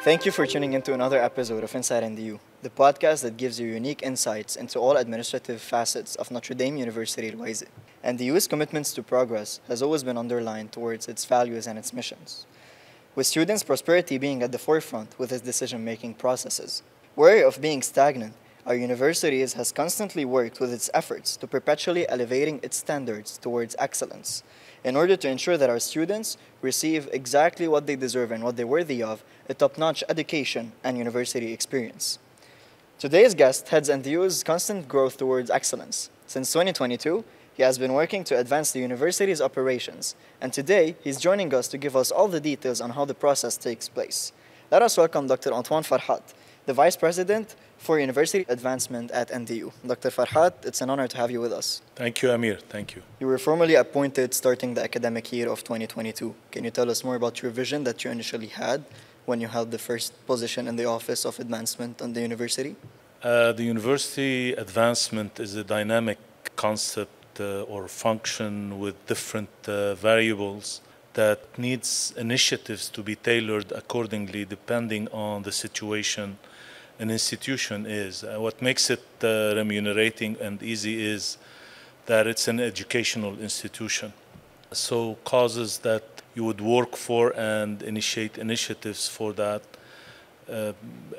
Thank you for tuning into another episode of Inside NDU, the podcast that gives you unique insights into all administrative facets of Notre Dame University Loiset. NDU's commitments to progress has always been underlined towards its values and its missions, with students' prosperity being at the forefront with its decision-making processes. Wary of being stagnant, our university has constantly worked with its efforts to perpetually elevating its standards towards excellence in order to ensure that our students receive exactly what they deserve and what they're worthy of, a top-notch education and university experience. Today's guest heads NDU's constant growth towards excellence. Since 2022, he has been working to advance the university's operations, and today he's joining us to give us all the details on how the process takes place. Let us welcome Dr. Antoine Farhat, the Vice President for University Advancement at NDU. Dr. Farhat, it's an honor to have you with us. Thank you, Amir. Thank you. You were formally appointed starting the academic year of 2022. Can you tell us more about your vision that you initially had when you held the first position in the Office of Advancement on the university? The university advancement is a dynamic concept or function with different variables that needs initiatives to be tailored accordingly depending on the situation an institution is. What makes it remunerating and easy is that it's an educational institution. So causes that you would work for and initiate initiatives for that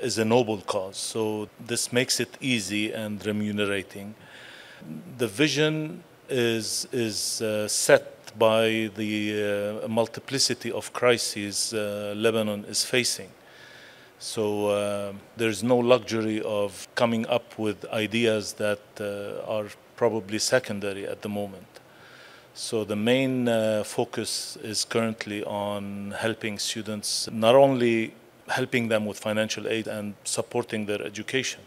is a noble cause. So this makes it easy and remunerating. The vision is set by the multiplicity of crises Lebanon is facing. So there's no luxury of coming up with ideas that are probably secondary at the moment. So the main focus is currently on helping students, not only helping them with financial aid and supporting their education,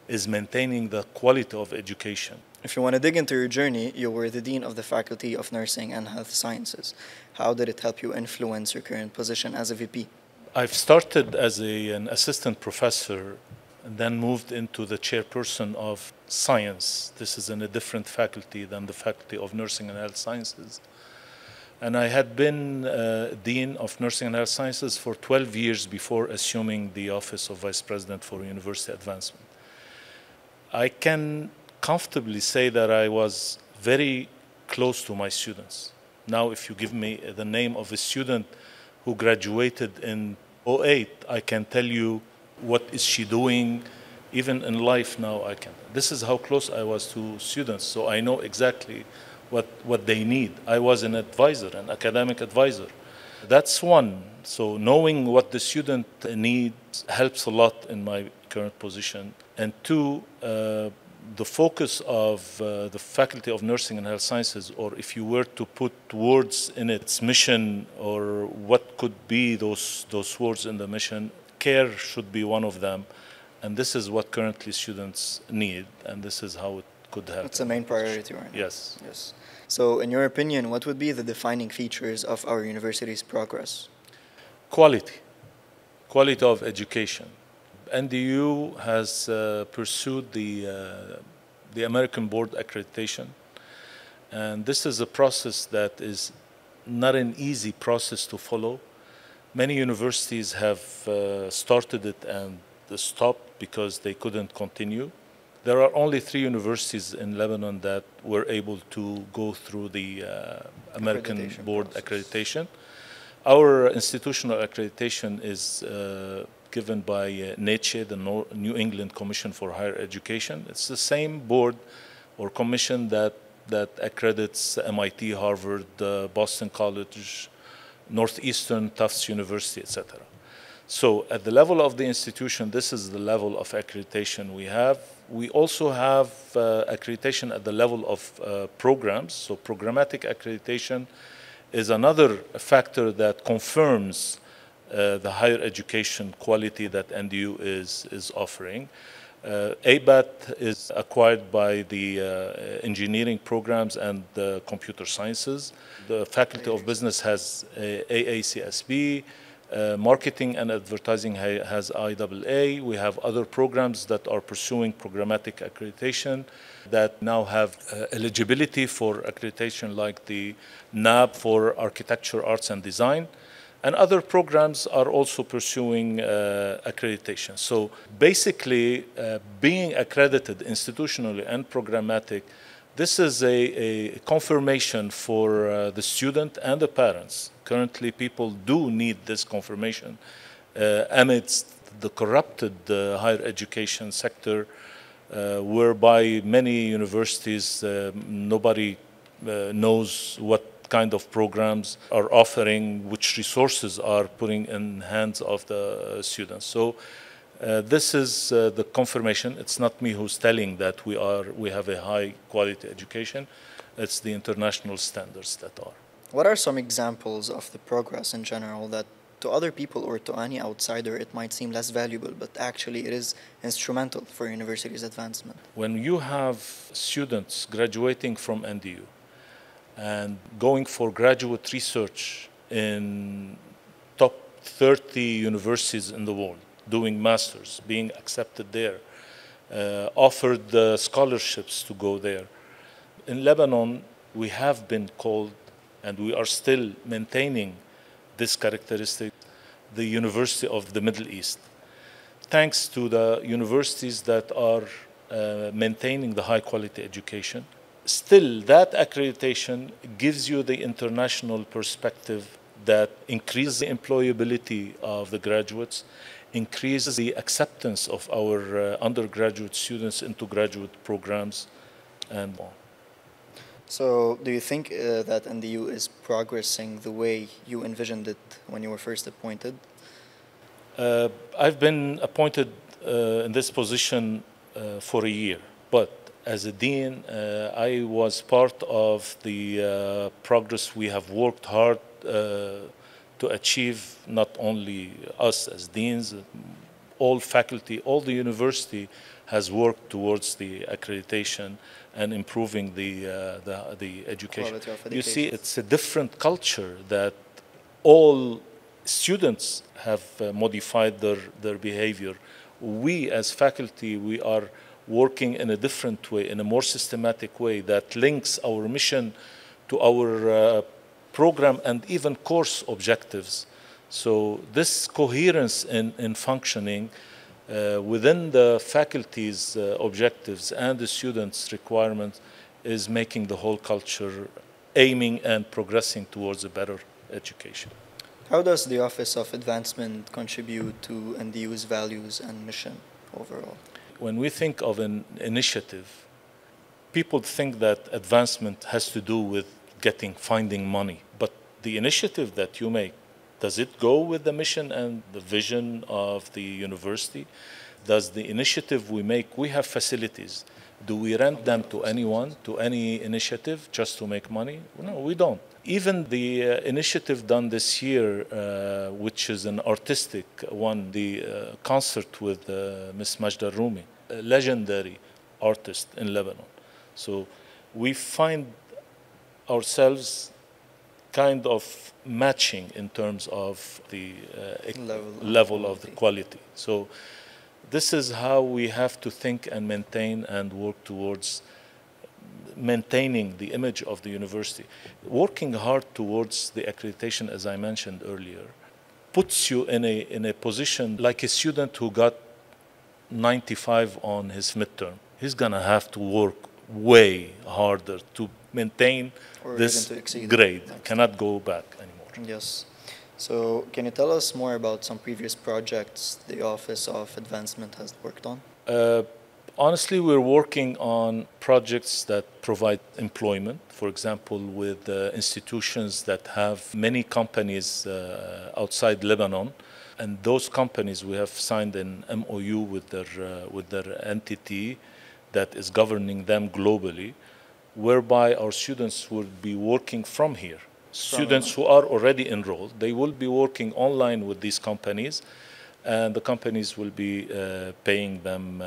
is maintaining the quality of education. If you want to dig into your journey, you were the Dean of the Faculty of Nursing and Health Sciences. How did it help you influence your current position as a VP? I've started as an assistant professor and then moved into the chairperson of science. This is in a different faculty than the Faculty of Nursing and Health Sciences. And I had been Dean of Nursing and Health Sciences for 12 years before assuming the office of Vice President for University Advancement. I can comfortably say that I was very close to my students. Now, if you give me the name of a student who graduated in 2008, I can tell you what is she doing, even in life now I can. This is how close I was to students, so I know exactly what they need. I was an advisor, an academic advisor. That's one. So knowing what the student needs helps a lot in my current position. And two, the focus of the Faculty of Nursing and Health Sciences, or if you were to put words in its mission, or what could be those words in the mission, care should be one of them. And this is what currently students need, and this is how it could help. It's the main priority right now. Yes. Yes. So in your opinion, what would be the defining features of our university's progress? Quality of education. NDU has pursued the American Board accreditation, and this is a process that is not an easy process to follow. Many universities have started it and stopped because they couldn't continue. There are only 3 universities in Lebanon that were able to go through the American Board accreditation. Our institutional accreditation is given by NECE, the New England Commission for Higher Education. It's the same board or commission that accredits MIT, Harvard, Boston College, Northeastern, Tufts University, etc. So at the level of the institution, this is the level of accreditation we have. We also have accreditation at the level of programs. So programmatic accreditation is another factor that confirms the higher education quality that NDU is offering. ABAT is acquired by the engineering programs and the computer sciences. The Faculty of Business has AACSB. Marketing and advertising has IAA. We have other programs that are pursuing programmatic accreditation that now have eligibility for accreditation, like the NAB for architecture, arts and design. And other programs are also pursuing accreditation. So basically, being accredited institutionally and programmatic, this is a confirmation for the student and the parents. Currently, people do need this confirmation amidst the corrupted higher education sector, whereby many universities, nobody knows what kind of programs are offering, which resources are putting in hands of the students. So this is the confirmation. It's not me who's telling that we have a high quality education. It's the international standards that are. What are some examples of the progress in general that to other people or to any outsider it might seem less valuable, but actually it is instrumental for university's advancement? When you have students graduating from NDU and going for graduate research in top 30 universities in the world, doing masters, being accepted there, offered scholarships to go there. In Lebanon, we have been called, and we are still maintaining this characteristic, the University of the Middle East. Thanks to the universities that are maintaining the high quality education. Still, that accreditation gives you the international perspective that increases the employability of the graduates, increases the acceptance of our undergraduate students into graduate programs, and more. So, do you think that NDU is progressing the way you envisioned it when you were first appointed? I've been appointed in this position for a year, but as a dean, I was part of the progress we have worked hard to achieve, not only us as deans, all faculty, all the university has worked towards the accreditation and improving the education. You see, it's a different culture that all students have modified their behavior. We as faculty, we are working in a different way, in a more systematic way that links our mission to our program and even course objectives. So this coherence in functioning within the faculty's objectives and the students' requirements is making the whole culture aiming and progressing towards a better education. How does the Office of Advancement contribute to NDU's values and mission overall? When we think of an initiative, people think that advancement has to do with finding money. But the initiative that you make, does it go with the mission and the vision of the university? Does the initiative we make, we have facilities. Do we rent them to anyone, to any initiative, just to make money? No, we don't. Even the initiative done this year, which is an artistic one, the concert with Miss Majda Rumi, a legendary artist in Lebanon. So we find ourselves kind of matching in terms of the level of the quality. So this is how we have to think and maintain and work towards maintaining the image of the university. Working hard towards the accreditation, as I mentioned earlier, puts you in a position like a student who got 95 on his midterm. He's gonna have to work way harder to maintain this grade. Cannot go back anymore. Yes. So can you tell us more about some previous projects the Office of Advancement has worked on? Honestly, we're working on projects that provide employment, for example, with institutions that have many companies outside Lebanon. And those companies, we have signed an MOU with their entity that is governing them globally, whereby our students will be working from here. Students who are already enrolled, they will be working online with these companies, and the companies will be paying them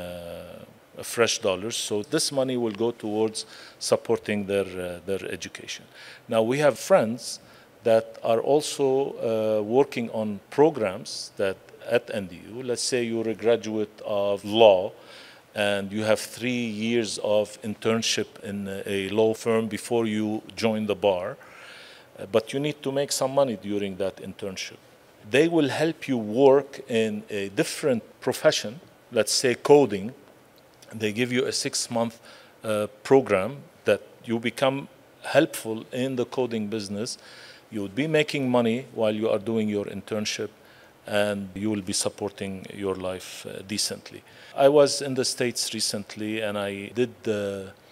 fresh dollars. So this money will go towards supporting their education. Now we have friends that are also working on programs that at NDU, let's say you're a graduate of law and you have 3 years of internship in a law firm before you join the bar, but you need to make some money during that internship. they will help you work in a different profession, let's say coding. They give you a 6-month program that you become helpful in the coding business. You would be making money while you are doing your internship, and you will be supporting your life decently. I was in the States recently, and I did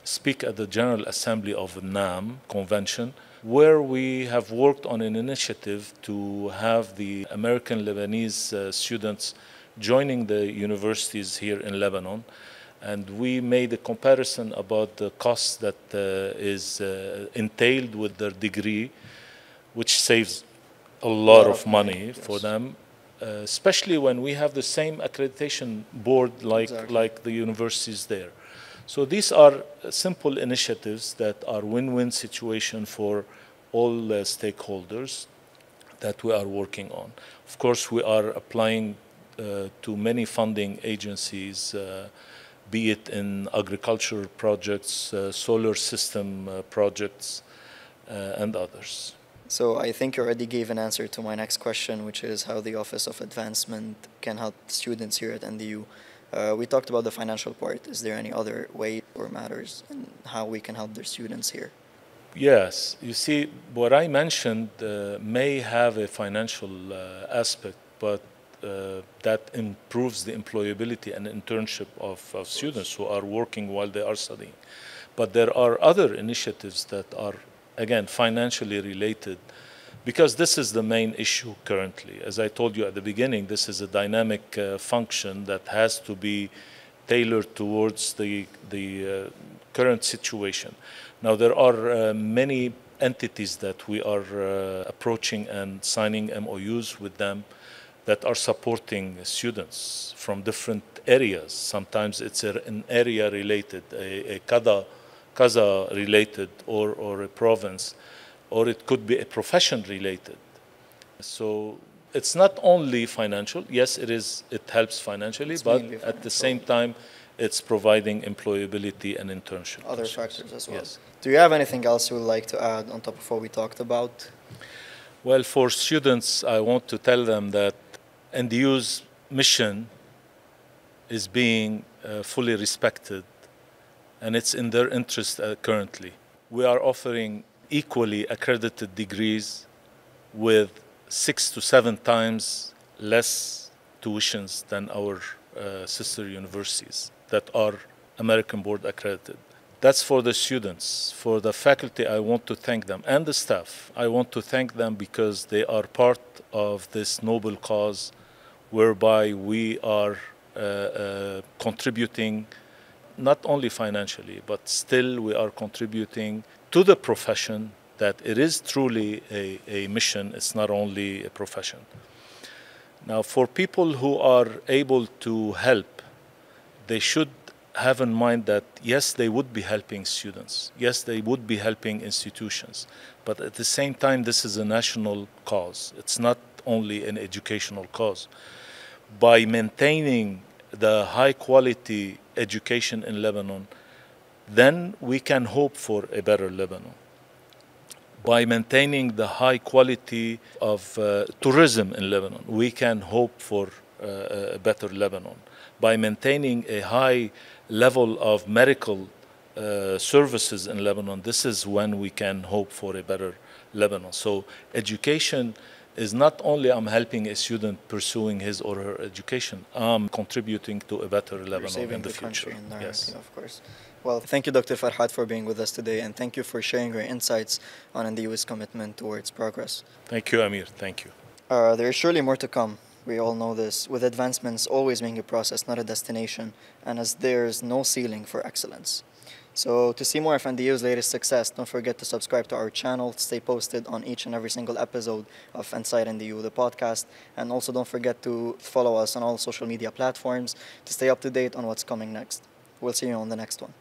speak at the General Assembly of NAM convention, where we have worked on an initiative to have the American Lebanese students joining the universities here in Lebanon. And we made a comparison about the cost that is entailed with their degree, which saves a lot of money for them, especially when we have the same accreditation board like the universities there. So these are simple initiatives that are win-win situation for all stakeholders that we are working on. Of course, we are applying to many funding agencies, be it in agriculture projects, solar system projects, and others. So I think you already gave an answer to my next question, which is how the Office of Advancement can help students here at NDU. We talked about the financial part. Is there any other way or matters in how we can help their students here? Yes. You see, what I mentioned may have a financial aspect, but that improves the employability and internship of students who are working while they are studying. But there are other initiatives that are, again, financially related, because this is the main issue currently. As I told you at the beginning, this is a dynamic function that has to be tailored towards the current situation. Now, there are many entities that we are approaching and signing MOUs with them that are supporting students from different areas. Sometimes it's an area related, a Kaza related, or a province, or it could be a profession related. So it's not only financial. Yes, it is. It helps financially, but at the same time, it's providing employability and internship. Other factors as well. Yes. Do you have anything else you would like to add on top of what we talked about? Well, for students, I want to tell them that NDU's mission is being fully respected, and it's in their interest currently. We are offering equally accredited degrees with 6 to 7 times less tuitions than our sister universities that are American Board accredited. That's for the students. For the faculty, I want to thank them, and the staff. I want to thank them because they are part of this noble cause whereby we are contributing not only financially, but still we are contributing to the profession, that it is truly a mission. It's not only a profession. Now, for people who are able to help, they should have in mind that, yes, they would be helping students. Yes, they would be helping institutions. But at the same time, this is a national cause. It's not only an educational cause. By maintaining the high quality education in Lebanon, then we can hope for a better Lebanon. By maintaining the high quality of tourism in Lebanon, we can hope for a better Lebanon. By maintaining a high level of medical services in Lebanon, this is when we can hope for a better Lebanon. So education is not only I'm helping a student pursuing his or her education, I'm contributing to a better Lebanon in the future. Yes, of course. Well, thank you, Dr. Farhat, for being with us today, and thank you for sharing your insights on NDU's commitment towards progress. Thank you, Amir. Thank you. There is surely more to come. We all know this, with advancements always being a process, not a destination, and as there's no ceiling for excellence. So to see more of NDU's latest success, don't forget to subscribe to our channel, stay posted on each and every single episode of Inside NDU, the podcast, and also don't forget to follow us on all social media platforms to stay up to date on what's coming next. We'll see you on the next one.